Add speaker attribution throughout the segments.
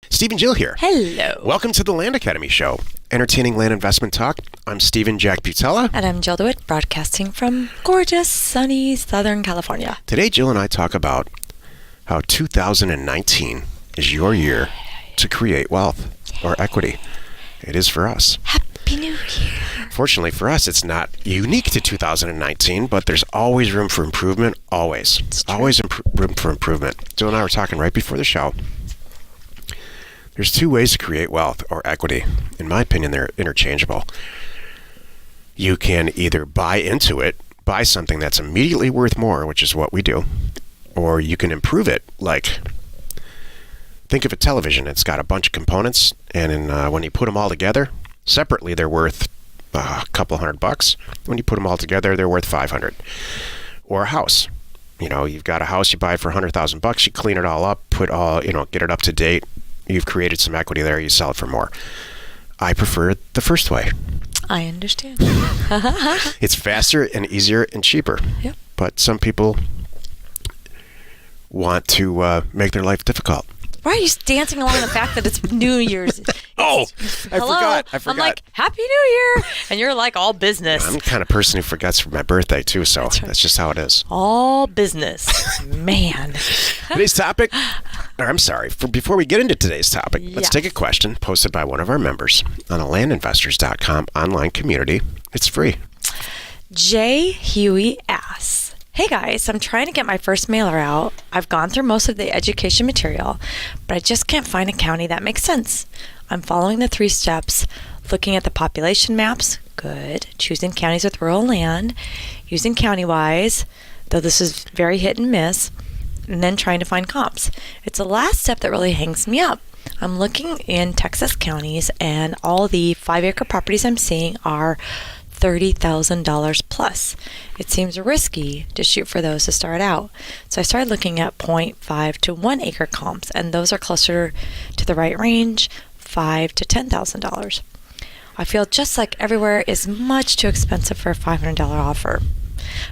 Speaker 1: Steven Jill here.
Speaker 2: Hello.
Speaker 1: Welcome to the Land Academy Show, entertaining land investment talk. I'm Steven Jack Butrala.
Speaker 2: And I'm Jill DeWit, broadcasting from gorgeous, sunny Southern California.
Speaker 1: Today, Jill and I talk about how 2019 is your year to create wealth or equity. It is for us.
Speaker 2: Happy New Year.
Speaker 1: Fortunately for us, it's not unique to 2019, but there's always room for improvement. Always. Always room for improvement. Jill and I were talking right before the show. There's two ways to create wealth or equity. In my opinion, they're interchangeable. You can either buy into it, buy something that's immediately worth more, which is what we do, or you can improve it. Like, think of a television. It's got a bunch of components, and when you put them all together, separately they're worth a couple $100. When you put them all together, they're worth $500. Or a house. You know, you've got a house, you buy it for $100,000. You clean it all up, get it up to date. You've created some equity there, you sell it for more. I prefer the first way.
Speaker 2: I understand.
Speaker 1: It's faster and easier and cheaper.
Speaker 2: Yep.
Speaker 1: But some people want to make their life difficult.
Speaker 2: Why are you dancing along the fact that it's New Year's?
Speaker 1: I
Speaker 2: Hello?
Speaker 1: forgot.
Speaker 2: I'm like, Happy New Year. And you're like, all business.
Speaker 1: I'm the kind of person who forgets my birthday, too, so that's just how it is.
Speaker 2: All business. Man.
Speaker 1: Today's topic, before we get into today's topic, let's
Speaker 2: Yes.
Speaker 1: take a question posted by one of our members on the landinvestors.com online community. It's free.
Speaker 2: Jay Huey asks, hey guys, I'm trying to get my first mailer out. I've gone through most of the education material, but I just can't find a county that makes sense. I'm following the 3 steps, looking at the population maps, good, choosing counties with rural land, using CountyWise, though this is very hit and miss, and then trying to find comps. It's the last step that really hangs me up. I'm looking in Texas counties, and all the 5-acre properties I'm seeing are $30,000 plus. It seems risky to shoot for those to start out. So I started looking at 0.5 to 1 acre comps, and those are closer to the right range, $5,000 to $10,000. I feel just like everywhere is much too expensive for a $500 offer.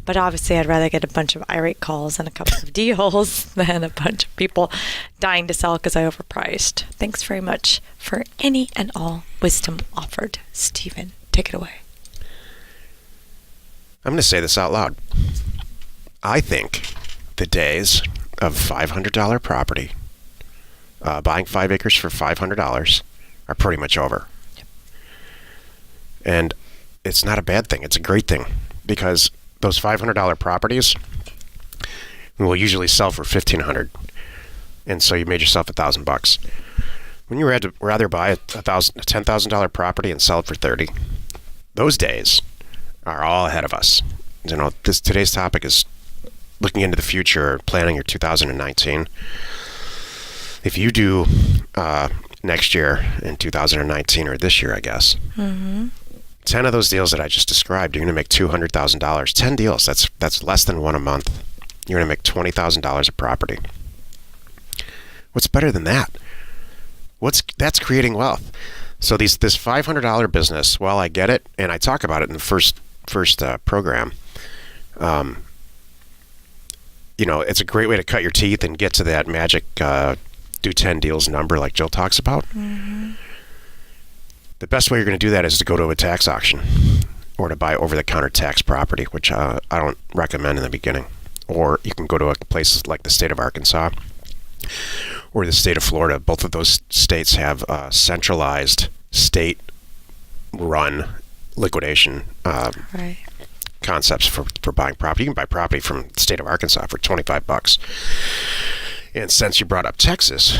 Speaker 2: But obviously, I'd rather get a bunch of irate calls and a couple of deals than a bunch of people dying to sell because I overpriced. Thanks very much for any and all wisdom offered. Steven, take it away.
Speaker 1: I'm going to say this out loud. I think the days of $500 property, buying 5 acres for $500, are pretty much over.
Speaker 2: Yep.
Speaker 1: And it's not a bad thing. It's a great thing, because those $500 properties will usually sell for $1,500, and so you made yourself $1,000. When you rather buy a $10,000 property and sell it for $30,000, those days are all ahead of us. You know, today's topic is looking into the future, planning your 2019. If you do next year in 2019, or this year, I guess, 10 of those deals that I just described, you're going to make $200,000. 10 deals, that's less than one a month. You're going to make $20,000 a property. What's better than that? That's creating wealth. So this $500 business, well, I get it, and I talk about it in the first program. It's a great way to cut your teeth and get to that magic do 10 deals number like Jill talks about. Mm-hmm. The best way you're going to do that is to go to a tax auction or to buy over-the-counter tax property, which I don't recommend in the beginning. Or you can go to a place like the state of Arkansas or the state of Florida. Both of those states have centralized state-run liquidation concepts for buying property. You can buy property from the state of Arkansas for $25. And since you brought up Texas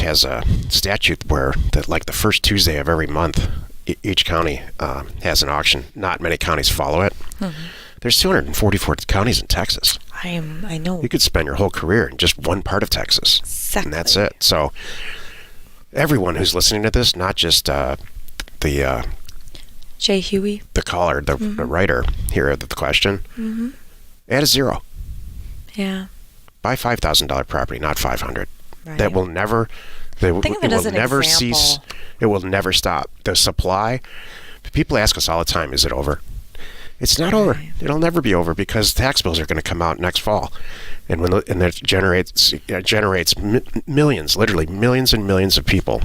Speaker 1: has a statute where the first Tuesday of every month, each county has an auction. Not many counties follow it. Mm-hmm. There's 244 counties in Texas.
Speaker 2: I know.
Speaker 1: You could spend your whole career in just one part of Texas.
Speaker 2: Exactly.
Speaker 1: And that's it. So everyone who's listening to this, not just the
Speaker 2: Jay Huey,
Speaker 1: the caller, the writer here of the question, add a 0.
Speaker 2: Yeah.
Speaker 1: Buy $5,000 property, not $500.
Speaker 2: Right.
Speaker 1: That will never.
Speaker 2: Think of it as an
Speaker 1: never
Speaker 2: example.
Speaker 1: cease. It will never stop. The supply. People ask us all the time, "Is it over?" It's not over. It'll never be over because tax bills are going to come out next fall, and that generates millions, literally millions and millions of people.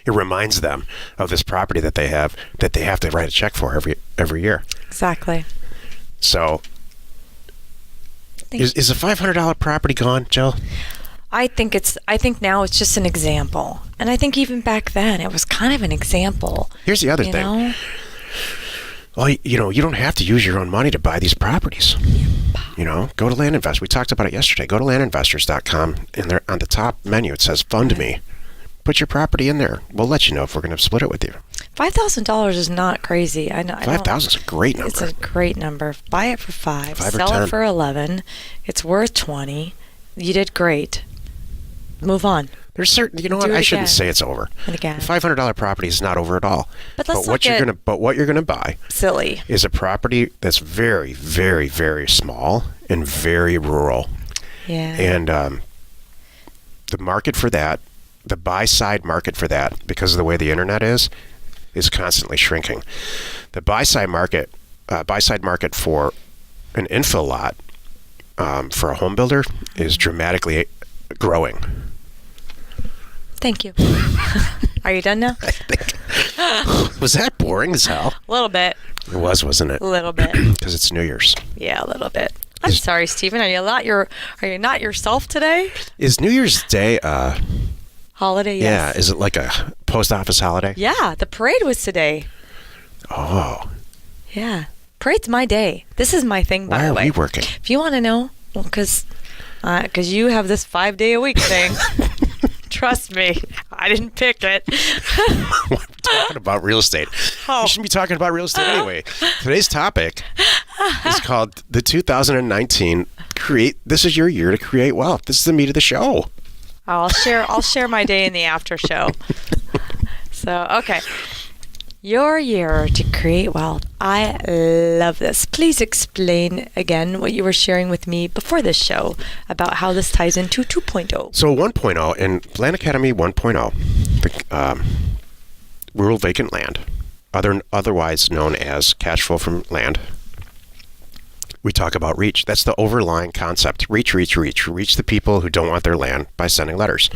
Speaker 1: It reminds them of this property that they have to write a check for every year.
Speaker 2: Exactly.
Speaker 1: So, is a $500 property gone, Jill?
Speaker 2: I think now it's just an example, and I think even back then it was kind of an example.
Speaker 1: Here's the other thing. Well, you don't have to use your own money to buy these properties. Go to Land Invest. We talked about it yesterday. Go to landinvestors.com, and there on the top menu it says Fund Me. Put your property in there. We'll let you know if we're going to split it with you.
Speaker 2: $5,000 is not crazy. I know.
Speaker 1: 5,000 is a great number.
Speaker 2: It's a great number. Buy it for 5.
Speaker 1: 5 or
Speaker 2: Sell
Speaker 1: 10.
Speaker 2: it for 11. It's worth 20. You did great. Move on.
Speaker 1: There's certain, you know what? I shouldn't say it's over.
Speaker 2: And again.
Speaker 1: A $500 property is not over at all.
Speaker 2: But let's
Speaker 1: what you're gonna buy
Speaker 2: silly
Speaker 1: is a property that's very, very, very small and very rural.
Speaker 2: Yeah.
Speaker 1: And the market for that, the buy-side market for that, because of the way the internet is constantly shrinking. The buy-side market for an infill lot for a home builder is dramatically growing.
Speaker 2: Thank you. Are you done now?
Speaker 1: I think. Was that boring as hell?
Speaker 2: A little bit.
Speaker 1: It was, wasn't it?
Speaker 2: A little bit.
Speaker 1: Because it's New Year's.
Speaker 2: Yeah, a little bit. I'm sorry, Steven. Are you not yourself today?
Speaker 1: Is New Year's Day
Speaker 2: holiday? Yes.
Speaker 1: Yeah. Is it like a post office holiday?
Speaker 2: Yeah. The parade was today.
Speaker 1: Oh.
Speaker 2: Yeah. Parade's my day. This is my thing, by the way.
Speaker 1: Why are we working?
Speaker 2: If you want to know, well, because you have this 5-day-a-week thing. Trust me, I didn't pick it.
Speaker 1: We're talking about real estate.
Speaker 2: Oh.
Speaker 1: We shouldn't be talking about real estate anyway. Today's topic is called the 2019 This is your year to create wealth. This is the meat of the show.
Speaker 2: I'll share my day in the after show. So, okay. Your year to create wealth. I love this. Please explain again what you were sharing with me before this show about how this ties into 2.0.
Speaker 1: So 1.0 in Land Academy 1.0, the rural vacant land, otherwise known as cash flow from land. We talk about reach. That's the overlying concept. Reach the people who don't want their land by sending letters.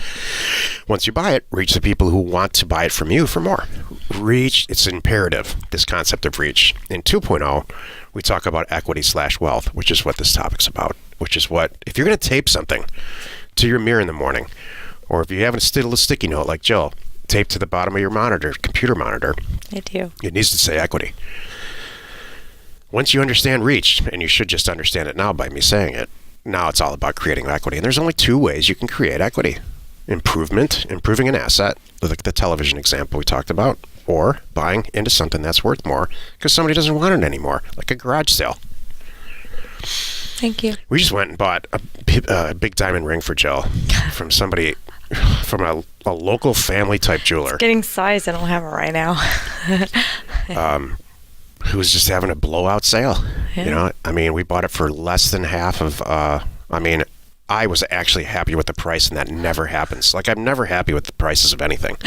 Speaker 1: Once you buy it, reach the people who want to buy it from you for more. Reach, it's imperative, this concept of reach. In 2.0, we talk about equity/wealth, which is what this topic's about, which is what, if you're going to tape something to your mirror in the morning, or if you have a sticky note like Jill, taped to the bottom of your computer monitor,
Speaker 2: I do.
Speaker 1: It needs to say equity. Once you understand reach, and you should just understand it now by me saying it, now it's all about creating equity. And there's only 2 ways you can create equity. Improving an asset, like the television example we talked about, or buying into something that's worth more because somebody doesn't want it anymore, like a garage sale.
Speaker 2: Thank you.
Speaker 1: We just went and bought a big diamond ring for Jill from somebody, from a local family type jeweler.
Speaker 2: It's getting sized. I don't have it right now.
Speaker 1: Who was just having a blowout sale.
Speaker 2: Yeah.
Speaker 1: We bought it for less than half of, I was actually happy with the price, and that never happens. Like, I'm never happy with the prices of anything,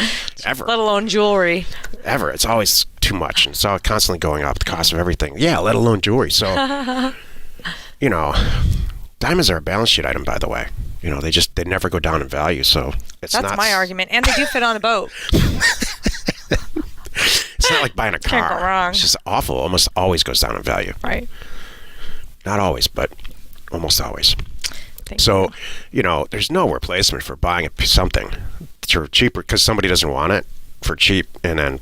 Speaker 1: ever.
Speaker 2: Let alone jewelry.
Speaker 1: Ever. It's always too much, and it's all constantly going up, the cost of everything. Yeah, let alone jewelry. So, diamonds are a balance sheet item, by the way. They never go down in value, so
Speaker 2: That's my argument. And they do fit on a boat.
Speaker 1: It's not like buying a car.
Speaker 2: Can't go wrong.
Speaker 1: It's just awful. Almost always goes down in value.
Speaker 2: Right.
Speaker 1: Not always, but almost always.
Speaker 2: Thank you.
Speaker 1: There's no replacement for buying something for cheaper because somebody doesn't want it for cheap and then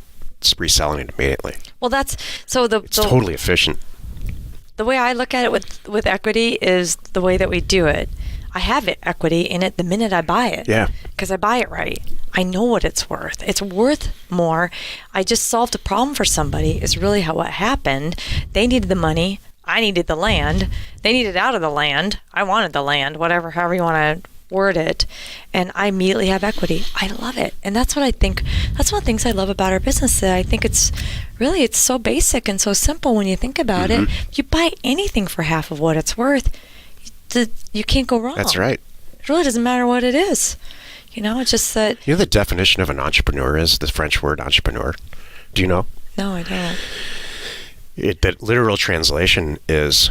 Speaker 1: reselling it immediately.
Speaker 2: Well, that's so
Speaker 1: it's totally efficient.
Speaker 2: The way I look at it with equity is the way that we do it. I have equity in it the minute I buy it.
Speaker 1: Yeah.
Speaker 2: Because I buy it right. I know what it's worth. It's worth more. I just solved a problem for somebody is really what happened. They needed the money. I needed the land. They needed out of the land. I wanted the land, however you want to word it. And I immediately have equity. I love it. And that's what I think, that's one of the things I love about our business. I think it's so basic and so simple when you think about it. If you buy anything for half of what it's worth, you can't go wrong.
Speaker 1: That's right.
Speaker 2: It really doesn't matter what it is. It's just that...
Speaker 1: You know the definition of an entrepreneur is, the French word entrepreneur? Do you know?
Speaker 2: No, I don't.
Speaker 1: The literal translation is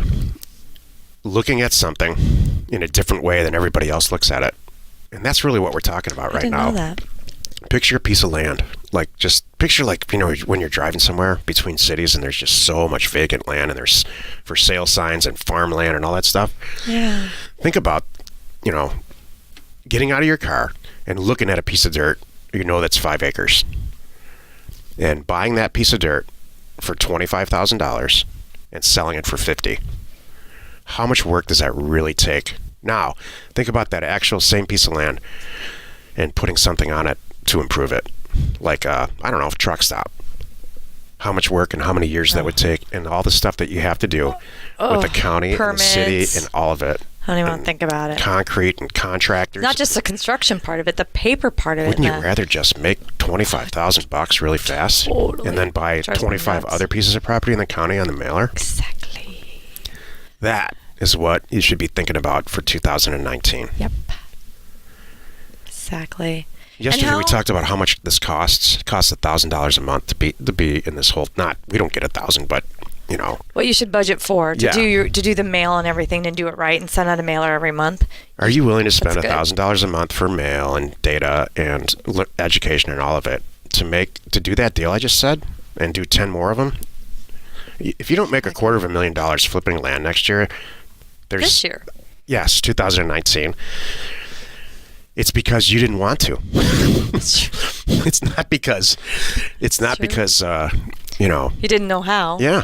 Speaker 1: looking at something in a different way than everybody else looks at it. And that's really what we're talking about right now.
Speaker 2: I didn't know that.
Speaker 1: Picture a piece of land. Like, just picture, like, you know, when you're driving somewhere between cities and there's just so much vacant land and there's for sale signs and farmland and all that stuff.
Speaker 2: Yeah.
Speaker 1: Think about, you know, getting out of your car and looking at a piece of dirt, you know, that's 5 acres. And buying that piece of dirt for $25,000 and selling it for $50,000. How much work does that really take? Now, think about that actual same piece of land and putting something on it to improve it. Like, I don't know, a truck stop. How much work and how many years that would take and all the stuff that you have to do with the county
Speaker 2: permits,
Speaker 1: and the city and all of it.
Speaker 2: I don't even want to think about it.
Speaker 1: Concrete and contractors.
Speaker 2: Not just the construction part of it, the paper part of it.
Speaker 1: Wouldn't you rather just make $25,000 really fast and then buy 25 other pieces of property in the county on the mailer?
Speaker 2: Exactly.
Speaker 1: That is what you should be thinking about for 2019.
Speaker 2: Yep. Exactly.
Speaker 1: Yesterday we talked about how much this costs. It costs $1,000 a month to be in this whole. Not we don't get 1,000, but you know
Speaker 2: what you should budget for to do the mail and everything and do it right and send out a mailer every month.
Speaker 1: Are you willing to spend $1,000 a month for mail and data and education and all of it to do that deal I just said and do 10 more of them? If you don't make $250,000 flipping land next year,
Speaker 2: this year,
Speaker 1: yes, 2019. It's because you didn't want to. It's not because you know.
Speaker 2: You didn't know how.
Speaker 1: Yeah.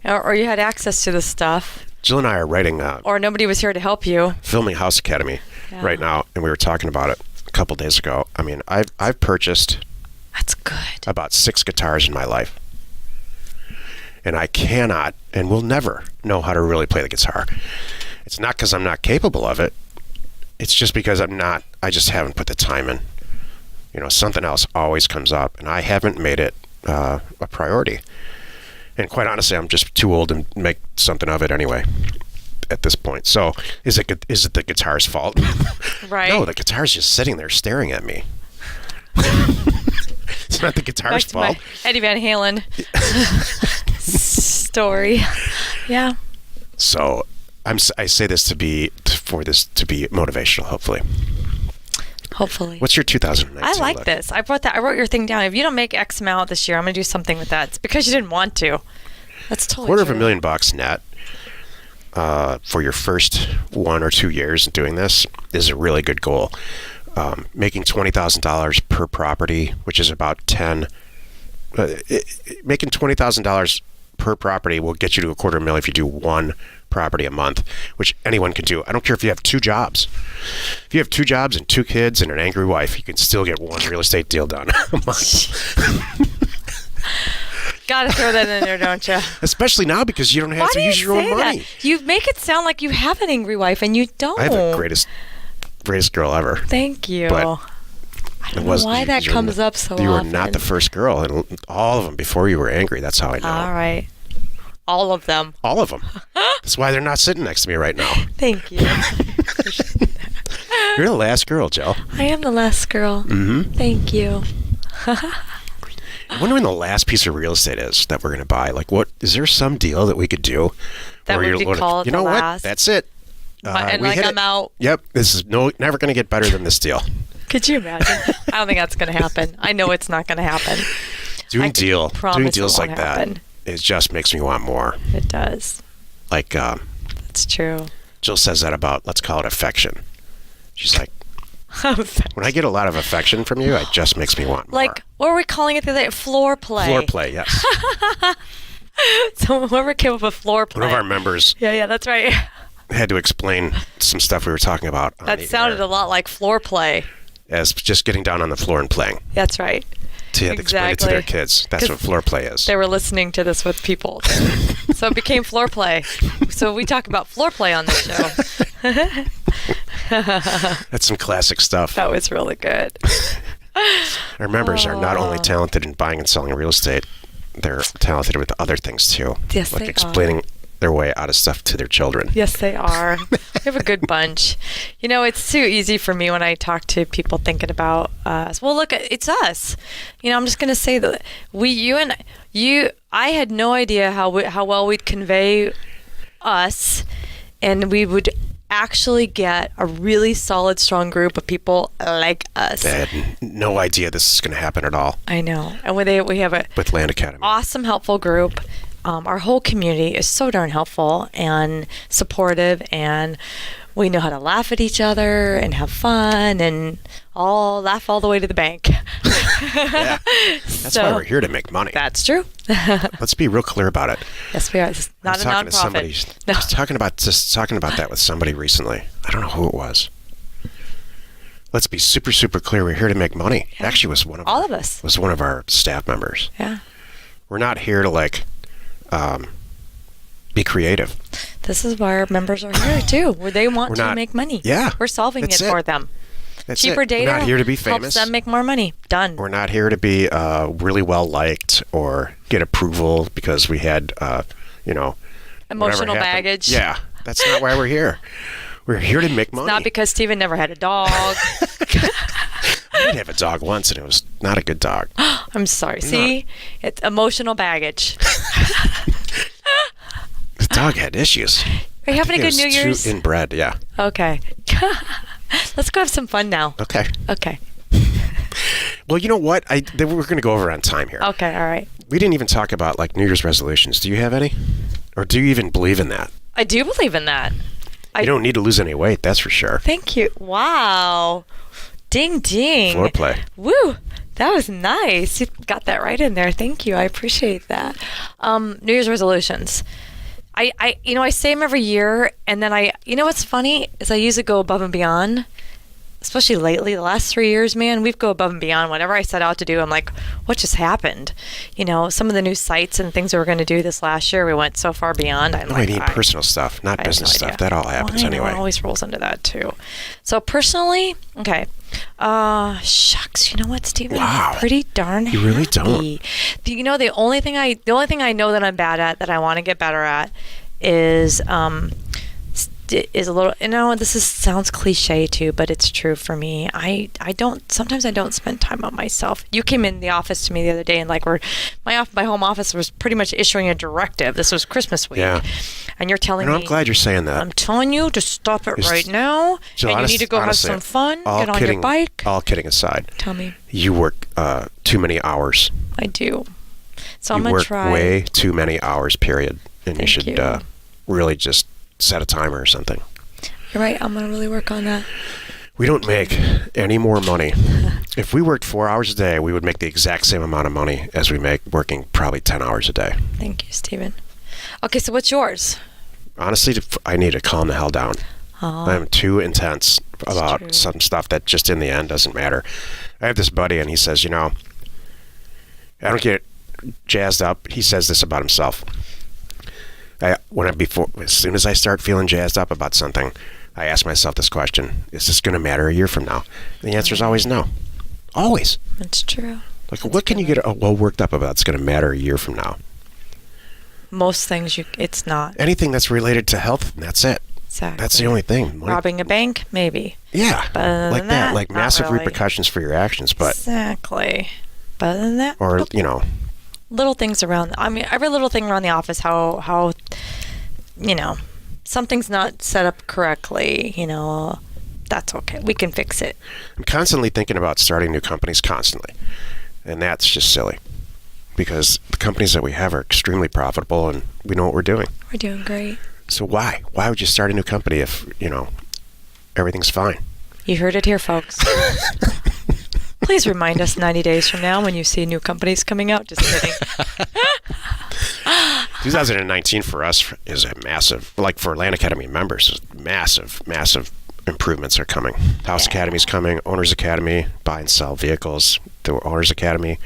Speaker 2: Or you had access to the stuff.
Speaker 1: Jill and I are writing.
Speaker 2: Or nobody was here to help you.
Speaker 1: Filming House Academy right now, and we were talking about it a couple days ago. I mean, I've purchased.
Speaker 2: That's good.
Speaker 1: About 6 guitars in my life, and I cannot and will never know how to really play the guitar. It's not because I'm not capable of it. It's just because I just haven't put the time in. You know, something else always comes up, and I haven't made it a priority. And quite honestly, I'm just too old to make something of it anyway at this point. So is it the guitar's fault?
Speaker 2: Right.
Speaker 1: No, the guitar's just sitting there staring at me. It's not the guitar's fault.
Speaker 2: Eddie Van Halen story. Yeah.
Speaker 1: So I say this to be motivational, hopefully.
Speaker 2: Hopefully.
Speaker 1: What's your 2019
Speaker 2: I like
Speaker 1: look?
Speaker 2: this. I wrote your thing down. If you don't make X amount this year, I'm going to do something with that. It's because you didn't want to. That's totally true.
Speaker 1: $250,000 net for your first 1 or 2 years doing this is a really good goal. Making $20,000 per property, which is about making $20,000 per property will get you to $250,000 if you do 1 property a month, which anyone can do. I don't care if you have 2 jobs. If you have 2 jobs and 2 kids and an angry wife, you can still get 1 real estate deal done a month.
Speaker 2: Gotta throw that in there, don't you?
Speaker 1: Especially now because you don't have to use your own money.
Speaker 2: That? You make it sound like you have an angry wife and you don't.
Speaker 1: I have the greatest girl ever.
Speaker 2: Thank you.
Speaker 1: But
Speaker 2: I don't know why that comes up so often.
Speaker 1: You were not the first girl, and all of them before you were angry. That's how I know.
Speaker 2: All right. All of them.
Speaker 1: All of them. That's why they're not sitting next to me right now.
Speaker 2: Thank you.
Speaker 1: You're the last girl, Jill.
Speaker 2: I am the last girl. Mm-hmm. Thank you.
Speaker 1: I wonder when the last piece of real estate is that we're going to buy. Like, what is there some deal that we could do?
Speaker 2: That would be called
Speaker 1: you know
Speaker 2: the
Speaker 1: what?
Speaker 2: last.
Speaker 1: That's it.
Speaker 2: And like I'm out.
Speaker 1: Yep. This is never going to get better than this deal.
Speaker 2: Could you imagine? I don't think that's going to happen. I know it's not going to happen.
Speaker 1: Doing deals like that, it just makes me want more.
Speaker 2: It does.
Speaker 1: Like,
Speaker 2: that's true.
Speaker 1: Jill says that about, let's call it affection. She's like, when I get a lot of affection from you, it just makes me want more.
Speaker 2: Like, what were we calling it the other day? Floor play.
Speaker 1: Floor play, yes.
Speaker 2: So whoever came up with floor play.
Speaker 1: One of our members.
Speaker 2: Yeah, that's right.
Speaker 1: Had to explain some stuff we were talking about.
Speaker 2: That sounded a lot like floor play.
Speaker 1: As just getting down on the floor and playing.
Speaker 2: That's right.
Speaker 1: To explain it to their kids. That's what floor play is.
Speaker 2: They were listening to this with people. So it became floor play. So we talk about floor play on this show.
Speaker 1: That's some classic stuff.
Speaker 2: That was really good.
Speaker 1: Our members are not only talented in buying and selling real estate, they're talented with other things too.
Speaker 2: Yes,
Speaker 1: like
Speaker 2: they
Speaker 1: explaining their way out of stuff to their children.
Speaker 2: Yes, they are. We have a good bunch. It's too easy for me when I talk to people thinking about us. Well, look, it's us. I'm just going to say that I had no idea how well we'd convey us, and we would actually get a really solid, strong group of people like us.
Speaker 1: I had no idea this is going to happen at all.
Speaker 2: I know. And we have a
Speaker 1: with Land Academy.
Speaker 2: Awesome, helpful group. Our whole community is so darn helpful and supportive, and we know how to laugh at each other and have fun and laugh all the way to the bank.
Speaker 1: Yeah. That's why we're here to make money.
Speaker 2: That's true.
Speaker 1: Let's be real clear about it.
Speaker 2: Yes, we are. It's not a nonprofit.
Speaker 1: I was talking about that with somebody recently. I don't know who it was. Let's be super, super clear. We're here to make money.
Speaker 2: Yeah.
Speaker 1: Actually, it was one of our staff members.
Speaker 2: Yeah.
Speaker 1: We're not here to be creative.
Speaker 2: This is why our members are here too, where they want to make money.
Speaker 1: Yeah.
Speaker 2: We're solving it for them.
Speaker 1: That's
Speaker 2: Cheaper data.
Speaker 1: We're not here to be famous.
Speaker 2: Helps them make more money. Done.
Speaker 1: We're not here to be really well liked or get approval because we had,
Speaker 2: emotional baggage.
Speaker 1: Yeah, that's not why we're here. We're here to make money.
Speaker 2: It's not because Steven never had a dog.
Speaker 1: I did have a dog once, and it was not a good dog.
Speaker 2: I'm sorry. See, it's emotional baggage.
Speaker 1: The dog had issues.
Speaker 2: Are you having a good New Year's?
Speaker 1: Too inbred, yeah.
Speaker 2: Okay. Let's go have some fun now.
Speaker 1: Okay.
Speaker 2: Okay.
Speaker 1: Well, you know what? We're going to go over on time here.
Speaker 2: Okay, all right.
Speaker 1: We didn't even talk about New Year's resolutions. Do you have any? Or do you even believe in that?
Speaker 2: I do believe in that.
Speaker 1: You don't need to lose any weight, that's for sure.
Speaker 2: Thank you. Wow. Ding, ding.
Speaker 1: Foreplay.
Speaker 2: Woo. That was nice. You got that right in there. Thank you. I appreciate that. New Year's resolutions. I say them every year, and then what's funny is I usually go above and beyond, especially lately. The last 3 years, man, we've go above and beyond. Whatever I set out to do, I'm like, what just happened? Some of the new sites and things we were going to do this last year, we went so far beyond.
Speaker 1: I mean personal stuff, not business stuff. That all happens anyway.
Speaker 2: It always rolls into that too. So personally, okay. Shucks, you know what, Steven?
Speaker 1: Wow.
Speaker 2: I'm pretty darn happy.
Speaker 1: You really don't.
Speaker 2: The only thing I know that I'm bad at, that I want to get better at, is a little, sounds cliche too, but it's true for me. Sometimes I don't spend time on myself. You came in the office to me the other day, and my home office was pretty much issuing a directive. This was Christmas week.
Speaker 1: Yeah.
Speaker 2: And you're telling me.
Speaker 1: I'm glad you're saying that.
Speaker 2: I'm telling you to stop it right now.
Speaker 1: So
Speaker 2: and you need to go have some fun. Get on your bike.
Speaker 1: All kidding aside.
Speaker 2: Tell me.
Speaker 1: You work too many hours.
Speaker 2: I do. So I'm going to try.
Speaker 1: You work way too many hours, period. And you should really just set a timer or something.
Speaker 2: You're right. I'm going to really work on that.
Speaker 1: We don't make any more money. If we worked 4 hours a day, we would make the exact same amount of money as we make working probably 10 hours a day.
Speaker 2: Thank you, Steven. Okay, so what's yours?
Speaker 1: Honestly, I need to calm the hell down.
Speaker 2: Oh,
Speaker 1: I'm too intense about some stuff that just in the end doesn't matter. I have this buddy, and he says, I don't get jazzed up. He says this about himself. As soon as I start feeling jazzed up about something, I ask myself this question: is this going to matter a year from now? And the answer is always no. Always.
Speaker 2: That's true.
Speaker 1: What can you get all worked up about that's going to matter a year from now?
Speaker 2: Most things it's not.
Speaker 1: Anything that's related to health, that's it.
Speaker 2: Exactly.
Speaker 1: That's the only thing.
Speaker 2: Robbing a bank, maybe.
Speaker 1: Yeah.
Speaker 2: But
Speaker 1: like that. Like massive
Speaker 2: really.
Speaker 1: Repercussions for your actions, but.
Speaker 2: Exactly. But other than that.
Speaker 1: Or,
Speaker 2: little things around. Every little thing around the office, how something's not set up correctly, that's okay. We can fix it.
Speaker 1: I'm constantly thinking about starting new companies constantly. And that's just silly. Because the companies that we have are extremely profitable and we know what we're doing.
Speaker 2: We're doing great.
Speaker 1: So why? Why would you start a new company if, everything's fine?
Speaker 2: You heard it here, folks. Please remind us 90 days from now when you see new companies coming out. Just kidding.
Speaker 1: 2019 for us is a massive, for Land Academy members, massive improvements are coming. House Academy's coming, Owners Academy, buy and sell vehicles, the Owners Academy,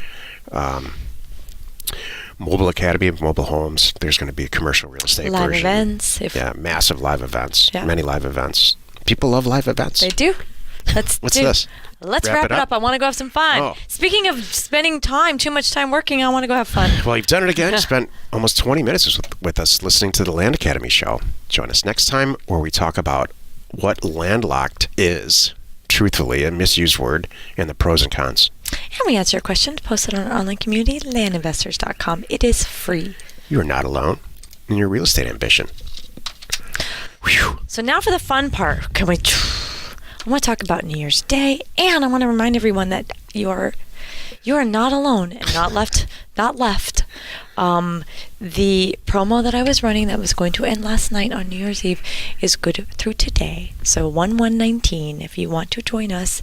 Speaker 1: Mobile Academy of mobile homes. There's going to be a commercial real estate
Speaker 2: live
Speaker 1: version.
Speaker 2: Events.
Speaker 1: Massive live events. Yeah. Many live events. People love live events.
Speaker 2: They do. Let's
Speaker 1: What's this?
Speaker 2: Let's wrap it up. I want to go have some fun.
Speaker 1: Oh.
Speaker 2: Speaking of spending too much time working, I want to go have fun.
Speaker 1: Well, you've done it again. You spent almost 20 minutes with us listening to the Land Academy show. Join us next time where we talk about what landlocked is, truthfully, a misused word, and the pros and cons.
Speaker 2: And we answer your questions posted on our online community, landinvestors.com. It is free.
Speaker 1: You are not alone in your real estate ambition. Whew.
Speaker 2: So now for the fun part. I want to talk about New Year's Day, and I want to remind everyone that you are not alone and not left. The promo that I was running that was going to end last night on New Year's Eve is good through today. So 1119, if you want to join us,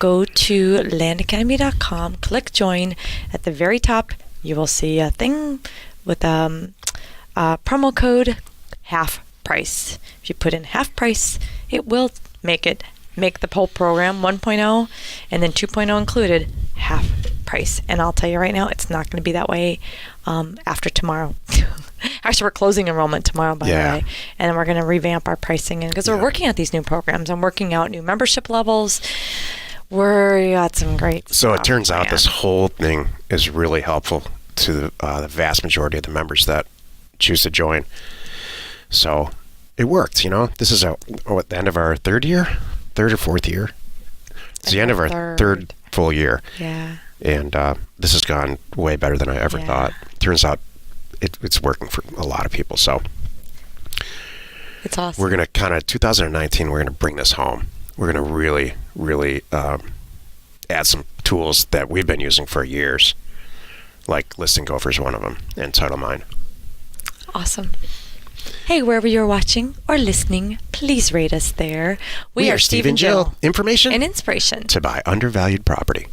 Speaker 2: go to landacademy.com, click join. At the very top, you will see a thing with promo code half price. If you put in half price, it will make the whole program 1.0 and then 2.0 included half price. And I'll tell you right now, it's not going to be that way after tomorrow. Actually, we're closing enrollment tomorrow, by the way, and we're going to revamp our pricing because we're working at these new programs. I'm working out new membership levels. We got some great
Speaker 1: So
Speaker 2: stuff,
Speaker 1: it turns out this whole thing is really helpful to the vast majority of the members that choose to join. So it worked, This is at the end of our third or fourth year. It's the end of our third full year.
Speaker 2: Yeah.
Speaker 1: And this has gone way better than I ever thought. Turns out it's working for a lot of people. So
Speaker 2: it's awesome.
Speaker 1: We're going to 2019, we're going to bring this home. We're going to really, really add some tools that we've been using for years, like Listing Gopher is one of them, and Title Mine.
Speaker 2: Awesome. Hey, wherever you're watching or listening, please rate us there. We are Steve and Jill.
Speaker 1: Information
Speaker 2: and inspiration
Speaker 1: to buy undervalued property.